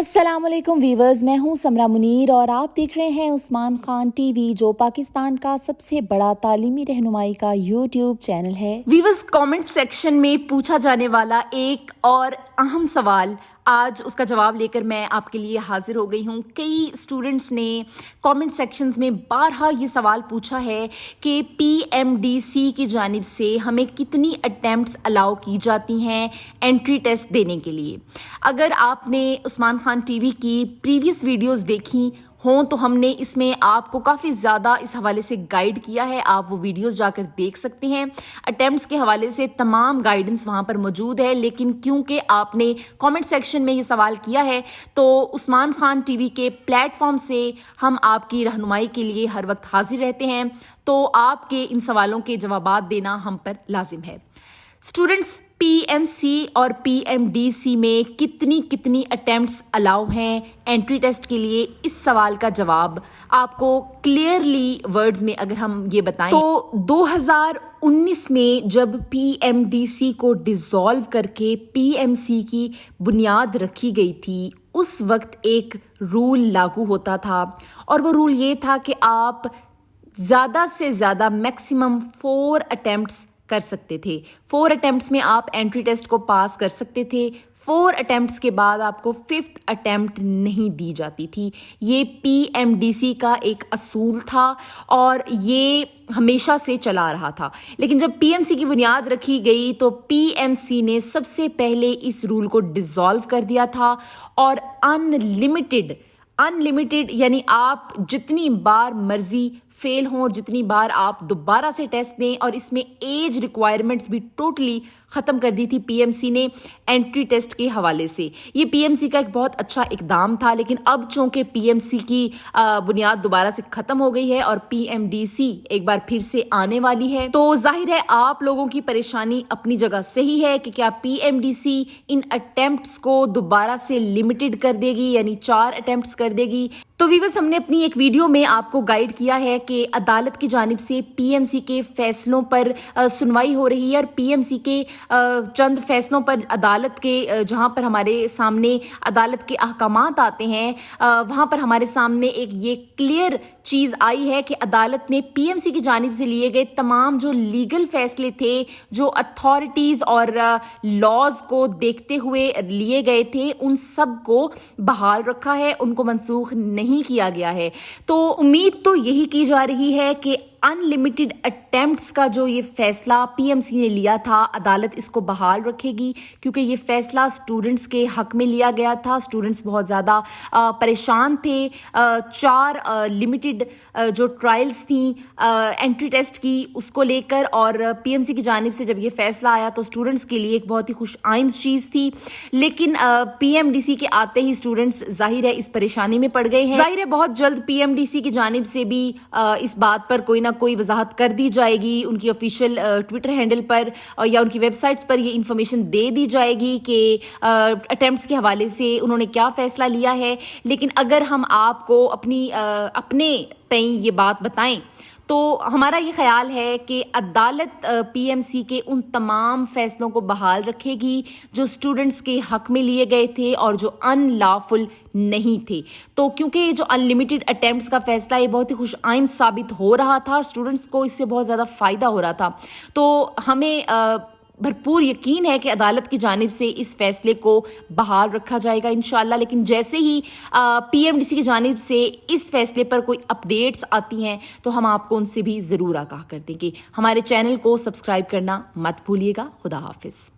السلام علیکم ویورز، میں ہوں سمرا منیر اور آپ دیکھ رہے ہیں عثمان خان ٹی وی، جو پاکستان کا سب سے بڑا تعلیمی رہنمائی کا یوٹیوب چینل ہے۔ ویورز، کامنٹ سیکشن میں پوچھا جانے والا ایک اور اہم سوال، آج اس کا جواب لے کر میں آپ کے لیے حاضر ہو گئی ہوں۔ کئی اسٹوڈنٹس نے کامنٹ سیکشنز میں بارہا یہ سوال پوچھا ہے کہ پی ایم ڈی سی کی جانب سے ہمیں کتنی اٹیمپٹس الاؤ کی جاتی ہیں انٹری ٹیسٹ دینے کے لیے۔ اگر آپ نے عثمان خان ٹی وی کی پریویس ویڈیوز دیکھی ہوں تو ہم نے اس میں آپ کو کافی زیادہ اس حوالے سے گائیڈ کیا ہے، آپ وہ ویڈیوز جا کر دیکھ سکتے ہیں۔ اٹیمپٹس کے حوالے سے تمام گائیڈنس وہاں پر موجود ہے، لیکن کیونکہ آپ نے کامنٹ سیکشن میں یہ سوال کیا ہے تو عثمان خان ٹی وی کے پلیٹ فارم سے ہم آپ کی رہنمائی کے لیے ہر وقت حاضر رہتے ہیں، تو آپ کے ان سوالوں کے جوابات دینا ہم پر لازم ہے۔ اسٹوڈنٹس، پی ایم سی اور پی ایم ڈی سی میں کتنی اٹیمپٹس الاؤ ہیں انٹری ٹیسٹ کے لیے، اس سوال کا جواب آپ کو کلیئرلی ورڈز میں اگر ہم یہ بتائیں تو 2019 میں جب پی ایم ڈی سی کو ڈیزالو کر کے پی ایم سی کی بنیاد رکھی گئی تھی، اس وقت ایک رول لاگو ہوتا تھا، اور وہ رول یہ تھا کہ آپ زیادہ سے زیادہ میکسیمم 4 اٹیمپٹس کر سکتے تھے۔ 4 اٹیمپٹس میں آپ انٹری ٹیسٹ کو پاس کر سکتے تھے۔ 4 اٹیمپٹس کے بعد آپ کو 5th اٹیمپٹ نہیں دی جاتی تھی۔ یہ پی ایم ڈی سی کا ایک اصول تھا اور یہ ہمیشہ سے چلا رہا تھا، لیکن جب پی ایم سی کی بنیاد رکھی گئی تو پی ایم سی نے سب سے پہلے اس رول کو ڈیزالو کر دیا تھا، اور ان لمیٹڈ یعنی آپ جتنی بار مرضی فیل ہوں اور جتنی بار آپ دوبارہ سے ٹیسٹ دیں، اور اس میں ایج ریکوائرمنٹس بھی ٹوٹلی ختم کر دی تھی پی ایم سی نے انٹری ٹیسٹ کے حوالے سے۔ یہ پی ایم سی کا ایک بہت اچھا اقدام تھا، لیکن اب چونکہ پی ایم سی کی بنیاد دوبارہ سے ختم ہو گئی ہے اور پی ایم ڈی سی ایک بار پھر سے آنے والی ہے، تو ظاہر ہے آپ لوگوں کی پریشانی اپنی جگہ صحیح ہے کہ کیا پی ایم ڈی سی ان اٹیمپٹس کو دوبارہ سے لمیٹڈ کر دے گی، یعنی 4 اٹیمپٹس کر دے گی۔ تو ویورز، ہم نے اپنی ایک ویڈیو میں آپ کو گائیڈ کیا ہے کہ عدالت کی جانب سے پی ایم سی کے فیصلوں پر سنوائی ہو رہی ہے، اور پی ایم سی کے چند فیصلوں پر عدالت کے جہاں پر ہمارے سامنے عدالت کے احکامات آتے ہیں، وہاں پر ہمارے سامنے ایک یہ کلیئر چیز آئی ہے کہ عدالت نے پی ایم سی کی جانب سے لیے گئے تمام جو لیگل فیصلے تھے، جو اتھارٹیز اور لاز کو دیکھتے ہوئے لیے گئے تھے، ان سب کو بحال رکھا ہے، ان کو منسوخ نہیں کیا گیا ہے۔ تو امید تو یہی کی جا رہی ہے کہ ان لمیٹڈ اٹیمپٹس کا جو یہ فیصلہ پی ایم سی نے لیا تھا، عدالت اس کو بحال رکھے گی، کیونکہ یہ فیصلہ اسٹوڈنٹس کے حق میں لیا گیا تھا۔ اسٹوڈنٹس بہت زیادہ پریشان تھے۔ 4 لمیٹڈ جو ٹرائلز تھیں انٹری ٹیسٹ کی، اس کو لے کر، اور پی ایم سی کی جانب سے جب یہ فیصلہ آیا تو اسٹوڈنٹس کے لیے ایک بہت ہی خوش آئند چیز تھی، لیکن پی ایم ڈی سی کے آتے ہی اسٹوڈنٹس ظاہر ہے اس پریشانی میں پڑ گئے ہیں۔ ظاہر ہے بہت جلد پی ایم ڈی سی کی جانب سے بھی اس بات پر کوئی نہ کوئی وضاحت کر دی جائے گی، ان کی آفیشیل ٹویٹر ہینڈل پر یا ان کی ویب سائٹس پر یہ انفارمیشن دے دی جائے گی کہ اٹیمپٹس کے حوالے سے انہوں نے کیا فیصلہ لیا ہے۔ لیکن اگر ہم آپ کو اپنے تئیں یہ بات بتائیں تو ہمارا یہ خیال ہے کہ عدالت پی ایم سی کے ان تمام فیصلوں کو بحال رکھے گی جو اسٹوڈنٹس کے حق میں لیے گئے تھے اور جو ان لافل نہیں تھے۔ تو کیونکہ جو ان لمیٹڈ اٹیمپٹس کا فیصلہ یہ بہت ہی خوش آئند ثابت ہو رہا تھا، اسٹوڈنٹس کو اس سے بہت زیادہ فائدہ ہو رہا تھا، تو ہمیں بھرپور یقین ہے کہ عدالت کی جانب سے اس فیصلے کو بحال رکھا جائے گا انشاءاللہ۔ لیکن جیسے ہی پی ایم ڈی سی کی جانب سے اس فیصلے پر کوئی اپڈیٹس آتی ہیں تو ہم آپ کو ان سے بھی ضرور آگاہ کر دیں گے۔ ہمارے چینل کو سبسکرائب کرنا مت بھولیے گا۔ خدا حافظ۔